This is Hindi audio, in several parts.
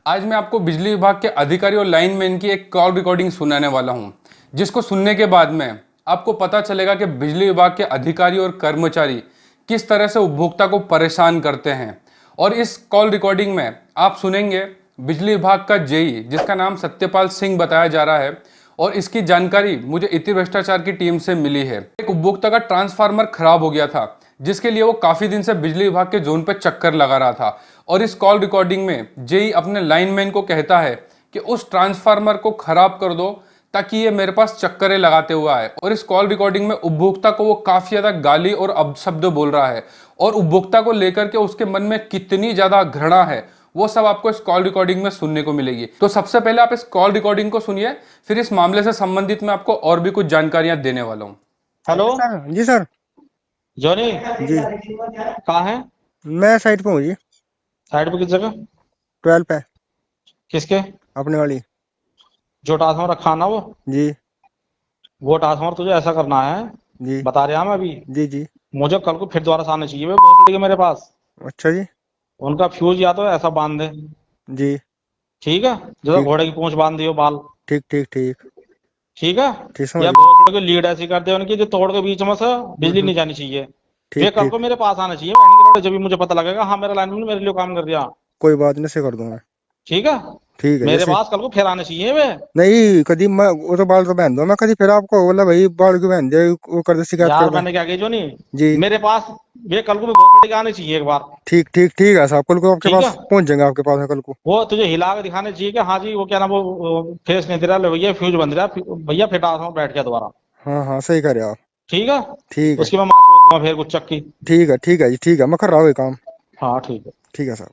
आज मैं आपको बिजली विभाग के अधिकारी और लाइनमैन की एक कॉल रिकॉर्डिंग सुनाने वाला हूं, जिसको सुनने के बाद में आपको पता चलेगा कि बिजली विभाग के अधिकारी और कर्मचारी किस तरह से उपभोक्ता को परेशान करते हैं। और इस कॉल रिकॉर्डिंग में आप सुनेंगे बिजली विभाग का जेई, जिसका नाम सत्यपाल सिंह बताया जा रहा है, और इसकी जानकारी मुझे इति भ्रष्टाचार की टीम से मिली है। एक उपभोक्ता का ट्रांसफार्मर खराब हो गया था, जिसके लिए वो काफी दिन से बिजली विभाग के जोन पे चक्कर लगा रहा था। और इस कॉल रिकॉर्डिंग में जेई अपने लाइनमैन को कहता है कि उस ट्रांसफार्मर को खराब कर दो ताकि ये मेरे पास चक्करें लगाते हुए आए। और इस कॉल रिकॉर्डिंग में उपभोक्ता को वो काफी ज्यादा गाली और अपशब्द बोल रहा है, और उपभोक्ता को लेकर के उसके मन में कितनी ज्यादा घृणा है वो सब आपको इस कॉल रिकॉर्डिंग में सुनने को मिलेगी। तो सबसे पहले आप इस कॉल रिकॉर्डिंग को सुनिए, फिर इस मामले से संबंधित मैं आपको और भी कुछ जानकारियां देने वाला हूँ। हेलो सर जी सर। जॉनी, जी कहाँ है? मैं साइड पे हूँ जी। साइड पे किस जगह? 12 पे। किसके? अपने वाली। जो ट्रांसफॉर्मर रखा ना जी वो ट्रांसफॉर्मर तुझे ऐसा करना है, जी बता रहा मैं अभी। जी जी। मुझे कल को फिर दोबारा से आने चाहिए भोसड़ी के मेरे पास। अच्छा जी। उनका फ्यूज या तो ऐसा बांध दे, जी ठीक है, जैसे ठीक घोड़े की पूंछ बांध दियो बाल, ठीक ठीक ठीक ठीक है। ठीक समझ या गया। भोसड़ी की लीड ऐसी कर दे उनकी जो तोड़ के बीच में से बिजली हम्म, नहीं जानी चाहिए। वे ठीक कल ठीक। को मेरे पास आना चाहिए बहन के लोड़े, जब भी मुझे पता लगेगा हाँ मेरा लाइनमैन मेरे लिए काम कर दिया। कोई बात नहीं, से कर दूंगा। ठीक है, ठीक है मेरे जैसे। पास कल को फिर आने चाहिए वे। नहीं कभी मैं वो तो बाल तो पहन दो, मैं कभी फिर आपको बोला भाई बाल क्यों पहन दे, वो कर दे, शिकायत कर यार दे। मैंने क्या कही जो नहीं, जी मेरे पास वे कल को भी भोसड़ी के आने चाहिए एक बार। ठीक ठीक ठीक है साहब, कल को आपके ठीक है, पास पहुंच जाएंगे, आपके पास है कल को। वो तुझे हिला के दिखाने चाहिए कि हाँ जी वो क्या ना वो फेस नहीं दे रहा, ले भैया फ्यूज बंद रहा भैया, फिर ट्रांसफॉर्मर बैठ गया दोबारा। हाँ हाँ सही करे आप। ठीक है, ठीक है उसकी मैं माँ चोद दूंगा फिर कुछ चक्की। ठीक है जी, ठीक है मैं कर रहा हूँ ये काम। हाँ ठीक है। ठीक है साहब।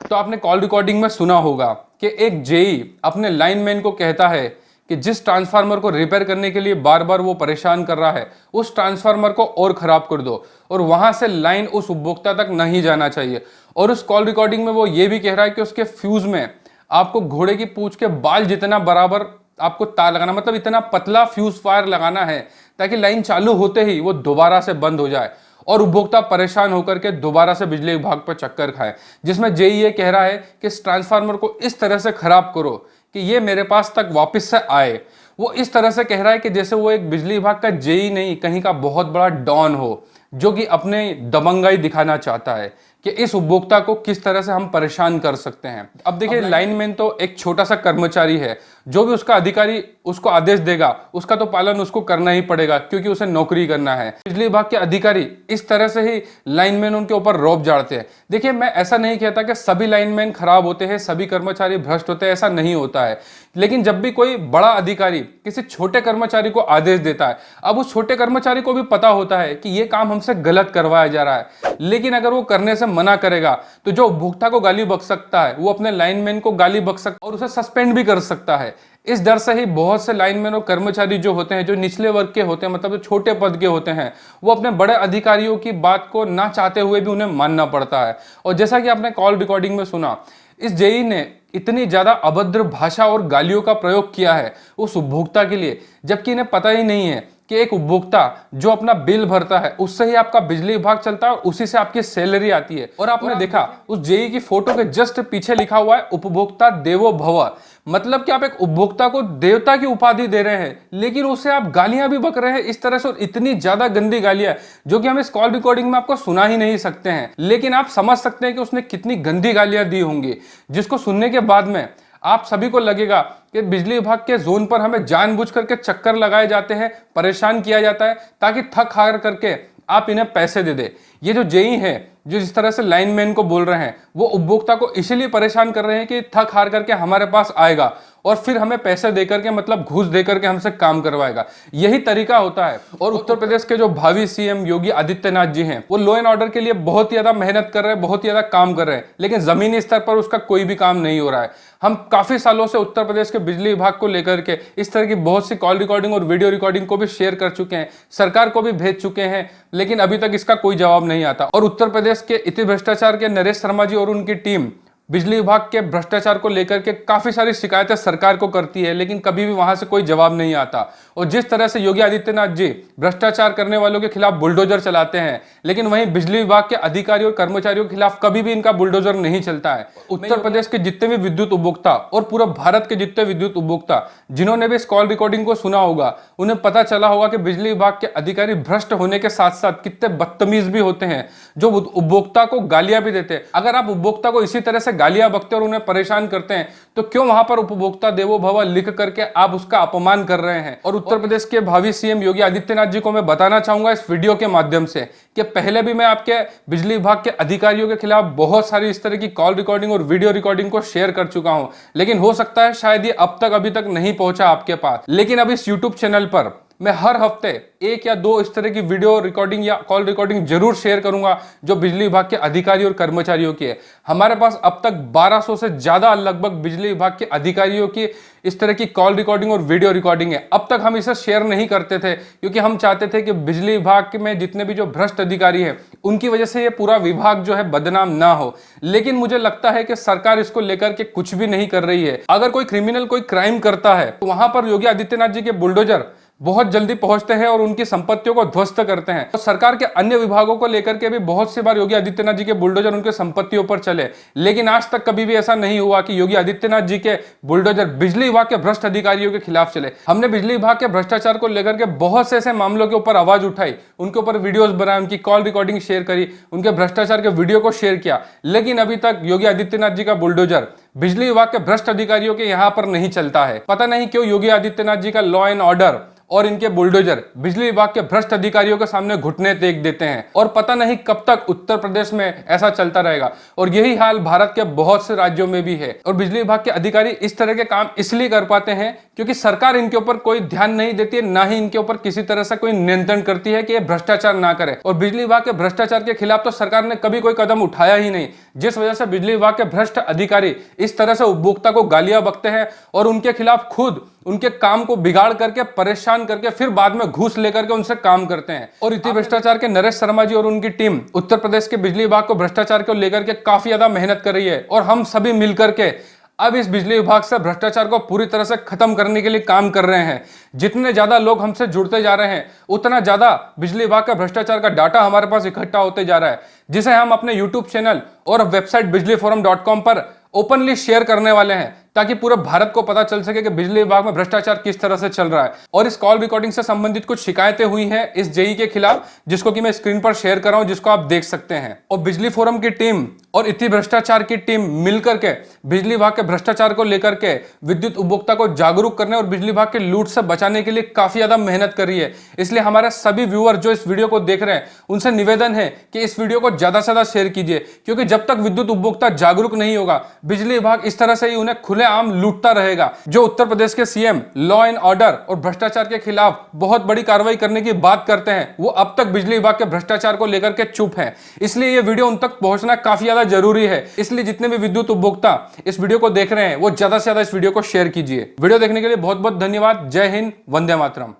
तो आपने कॉल रिकॉर्डिंग में सुना होगा कि एक जेई अपने लाइनमैन को कहता है कि जिस ट्रांसफार्मर को रिपेयर करने के लिए बार बार वो परेशान कर रहा है, उस ट्रांसफार्मर को और खराब कर दो, और वहां से लाइन उस उपभोक्ता तक नहीं जाना चाहिए। और उस कॉल रिकॉर्डिंग में वो ये भी कह रहा है कि उसके फ्यूज में आपको घोड़े की पूंछ के बाल जितना बराबर आपको तार लगाना, मतलब इतना पतला फ्यूज वायर लगाना है ताकि लाइन चालू होते ही वो दोबारा से बंद हो जाए और उपभोक्ता परेशान होकर के दोबारा से बिजली विभाग पर चक्कर खाए। जिसमें जेई ये कह रहा है कि इस ट्रांसफार्मर को इस तरह से खराब करो कि ये मेरे पास तक वापस से आए। वो इस तरह से कह रहा है कि जैसे वो एक बिजली विभाग का जेई नहीं, कहीं का बहुत बड़ा डॉन हो, जो कि अपने दबंगाई दिखाना चाहता है कि इस उपभोक्ता को किस तरह से हम परेशान कर सकते हैं। अब देखिए, लाइनमैन तो एक छोटा सा कर्मचारी है, जो भी उसका अधिकारी उसको आदेश देगा उसका तो पालन उसको करना ही पड़ेगा, क्योंकि उसे नौकरी करना है। बिजली विभाग के अधिकारी इस तरह से ही लाइनमैन उनके ऊपर रौब झाड़ते हैं। देखिए, मैं ऐसा नहीं कहता कि सभी लाइनमैन खराब होते हैं, सभी कर्मचारी भ्रष्ट होते हैं, ऐसा नहीं होता है। लेकिन जब भी कोई बड़ा अधिकारी किसी छोटे कर्मचारी को आदेश देता है, अब उस छोटे कर्मचारी को भी पता होता है कि यह काम हमसे गलत करवाया जा रहा है, लेकिन अगर वो करने से मना करेगा तो जो उपभोक्ता को गाली बक सकता है वो अपने लाइनमैन को गाली बक सकता है और उसे सस्पेंड भी कर सकता है। इस डर से ही बहुत से लाइनमैन और कर्मचारी जो होते हैं, जो निचले वर्ग के होते हैं, मतलब जो छोटे पद के होते हैं, वो अपने बड़े अधिकारियों की बात को ना चाहते हुए भी उन्हें मानना पड़ता है। और जैसा कि आपने कॉल रिकॉर्डिंग में सुना, इस जेई ने इतनी ज्यादा अभद्र भाषा और गालियों का प्रयोग किया है उस उपभोक्ता के लिए, जबकि इन्हें पता ही नहीं है कि एक उपभोक्ता जो अपना बिल भरता है उससे ही आपका बिजली विभाग चलता है और उसी से आपकी सैलरी आती है। और आपने देखा उस जेई की फोटो के जस्ट पीछे लिखा हुआ है उपभोक्ता देवो भव, मतलब कि आप एक उपभोक्ता को देवता की उपाधि दे रहे हैं, लेकिन उसे आप गालियां भी बक रहे हैं इस तरह से, और इतनी ज्यादा गंदी गालियां जो कि हम इस कॉल रिकॉर्डिंग में आपको सुना ही नहीं सकते हैं। लेकिन आप समझ सकते हैं कि उसने कितनी गंदी गालियां दी होंगी, जिसको सुनने के बाद में आप सभी को लगेगा कि बिजली विभाग के जोन पर हमें जानबूझ करके चक्कर लगाए जाते हैं, परेशान किया जाता है ताकि थक हार करके आप इन्हें पैसे दे दे। ये जो जेई है, जो जिस तरह से लाइनमैन को बोल रहे हैं, वो उपभोक्ता को इसीलिए परेशान कर रहे हैं कि थक हार करके हमारे पास आएगा और फिर हमें पैसे देकर के, मतलब घूस देकर के हमसे काम करवाएगा। यही तरीका होता है। और उत्तर प्रदेश के जो भावी सीएम योगी आदित्यनाथ जी हैं, वो लॉ एंड ऑर्डर के लिए बहुत ज्यादा मेहनत कर रहे हैं, बहुत ज्यादा काम कर रहे हैं, लेकिन जमीनी स्तर पर उसका कोई भी काम नहीं हो रहा है। हम काफी सालों से उत्तर प्रदेश के बिजली विभाग को लेकर के इस तरह की बहुत सी कॉल रिकॉर्डिंग और वीडियो रिकॉर्डिंग को भी शेयर कर चुके हैं, सरकार को भी भेज चुके हैं, लेकिन अभी तक इसका कोई जवाब नहीं आता। और उत्तर प्रदेश के इति भ्रष्टाचार के नरेश शर्मा जी और उनकी टीम बिजली विभाग के भ्रष्टाचार को लेकर के काफी सारी शिकायतें सरकार को करती है, लेकिन कभी भी वहां से कोई जवाब नहीं आता। और जिस तरह से योगी आदित्यनाथ जी भ्रष्टाचार करने वालों के खिलाफ बुलडोजर चलाते हैं, लेकिन वहीं बिजली विभाग के अधिकारियों और कर्मचारियों के खिलाफ कभी भी इनका बुलडोजर नहीं चलता है। उत्तर प्रदेश के जितने भी विद्युत उपभोक्ता और पूरा भारत के जितने विद्युत उपभोक्ता जिन्होंने भी इस कॉल रिकॉर्डिंग को सुना होगा, उन्हें पता चला होगा कि बिजली विभाग के अधिकारी भ्रष्ट होने के साथ साथ कितने बदतमीज भी होते हैं, जो उपभोक्ता को गालियां भी देते हैं। अगर आप उपभोक्ता को इसी तरह से गालियां बकते और उन्हें परेशान करते हैं, तो क्यों वहां पर उपभोक्ता देवो भव लिख करके आप उसका अपमान कर रहे हैं। और उत्तर प्रदेश के भावी सीएम योगी आदित्यनाथ जी को मैं बताना चाहूंगा इस वीडियो के माध्यम से कि पहले भी मैं आपके बिजली विभाग के अधिकारियों के खिलाफ बहुत सारी इस तरह की कॉल रिकॉर्डिंग और वीडियो रिकॉर्डिंग को शेयर कर चुका हूं, लेकिन हो सकता है शायद ये अभी तक नहीं पहुंचा आपके पास। लेकिन अब इस यूट्यूब चैनल पर मैं हर हफ्ते 1 या 2 इस तरह की वीडियो रिकॉर्डिंग या कॉल रिकॉर्डिंग जरूर शेयर करूंगा जो बिजली विभाग के अधिकारियों और कर्मचारियों की है। हमारे पास अब तक 1200 से ज्यादा लगभग बिजली विभाग के अधिकारियों की इस तरह की कॉल रिकॉर्डिंग और वीडियो रिकॉर्डिंग है। अब तक हम इसे शेयर नहीं करते थे क्योंकि हम चाहते थे कि बिजली विभाग में जितने भी जो भ्रष्ट अधिकारी हैं उनकी वजह से ये पूरा विभाग जो है बदनाम ना हो। लेकिन मुझे लगता है कि सरकार इसको लेकर के कुछ भी नहीं कर रही है। अगर कोई क्रिमिनल कोई क्राइम करता है तो वहां पर योगी आदित्यनाथ जी के बुलडोजर बहुत जल्दी पहुंचते हैं और उनकी संपत्तियों को ध्वस्त करते हैं। और सरकार के अन्य विभागों को लेकर के भी बहुत सी बार योगी आदित्यनाथ जी के बुलडोजर उनके संपत्तियों पर चले, लेकिन आज तक कभी भी ऐसा नहीं हुआ कि योगी आदित्यनाथ जी के बुलडोजर बिजली विभाग के भ्रष्ट अधिकारियों के खिलाफ चले। हमने बिजली विभाग के भ्रष्टाचार को लेकर के बहुत से ऐसे मामलों के ऊपर आवाज उठाई, उनके ऊपर वीडियोज बनाए, उनकी कॉल रिकॉर्डिंग शेयर करी, उनके भ्रष्टाचार के वीडियो को शेयर किया, लेकिन अभी तक योगी आदित्यनाथ जी का बुलडोजर बिजली विभाग के भ्रष्ट अधिकारियों के यहां पर नहीं चलता है। पता नहीं क्यों योगी आदित्यनाथ जी का लॉ एंड ऑर्डर और इनके बुलडोजर बिजली विभाग के भ्रष्ट अधिकारियों के सामने घुटने टेक देते हैं, और पता नहीं कब तक उत्तर प्रदेश में ऐसा चलता रहेगा। और यही हाल भारत के बहुत से राज्यों में भी है। और बिजली विभाग के अधिकारी इस तरह के काम इसलिए कर पाते हैं क्योंकि सरकार इनके ऊपर कोई ध्यान नहीं देती है, ना ही इनके ऊपर किसी तरह से कोई नियंत्रण करती है कि ये भ्रष्टाचार ना करे। और बिजली विभाग के भ्रष्टाचार के खिलाफ तो सरकार ने कभी कोई कदम उठाया ही नहीं, जिस वजह से बिजली विभाग के भ्रष्ट अधिकारी इस तरह से उपभोक्ता को गालियां बकते हैं और उनके खिलाफ खुद उनके काम को बिगाड़ करके परेशान करके फिर बाद में घूस लेकर के उनसे काम करते हैं। और इतने भ्रष्टाचार के नरेश शर्मा जी और उनकी टीम उत्तर प्रदेश के बिजली विभाग को भ्रष्टाचार को लेकर के काफी ज्यादा मेहनत कर रही है, और हम सभी मिलकर के अब इस बिजली विभाग से भ्रष्टाचार को पूरी तरह से खत्म करने के लिए काम कर रहे हैं। जितने ज्यादा लोग हमसे जुड़ते जा रहे हैं उतना ज्यादा बिजली विभाग का भ्रष्टाचार का डाटा हमारे पास इकट्ठा होते जा रहा है, जिसे हम अपने यूट्यूब चैनल और वेबसाइट बिजलीफोरम.com पर ओपनली शेयर करने वाले हैं, ताकि पूरे भारत को पता चल सके कि बिजली विभाग में भ्रष्टाचार किस तरह से चल रहा है। और इस कॉल रिकॉर्डिंग से संबंधित कुछ शिकायतें हुई हैं इस जेई के खिलाफ, जिसको कि मैं स्क्रीन पर शेयर कर रहा हूं, जिसको आप देख सकते हैं। और बिजली फोरम की टीम और इति भ्रष्टाचार की टीम मिलकर के बिजली विभाग के भ्रष्टाचार को लेकर के विद्युत उपभोक्ता को जागरूक करने और बिजली विभाग के लूट से बचाने के लिए काफी ज्यादा मेहनत कर रही है। इसलिए हमारे सभी व्यूअर जो इस वीडियो को देख रहे हैं उनसे निवेदन है कि इस वीडियो को ज्यादा से ज्यादा शेयर कीजिए, क्योंकि जब तक विद्युत उपभोक्ता जागरूक नहीं होगा बिजली विभाग इस तरह से ही उन्हें खुलेआम लूटता रहेगा। जो उत्तर प्रदेश के सीएम लॉ एंड ऑर्डर और भ्रष्टाचार के खिलाफ बहुत बड़ी कार्रवाई करने की बात करते हैं, वो अब तक बिजली विभाग के भ्रष्टाचार को लेकर के चुप है। इसलिए ये वीडियो उन तक पहुंचना काफी ज्यादा जरूरी है। इसलिए जितने भी विद्युत उपभोक्ता इस वीडियो को देख रहे हैं वो ज्यादा से ज्यादा इस वीडियो को शेयर कीजिए। वीडियो देखने के लिए बहुत बहुत धन्यवाद। जय हिंद, वंदे मातरम।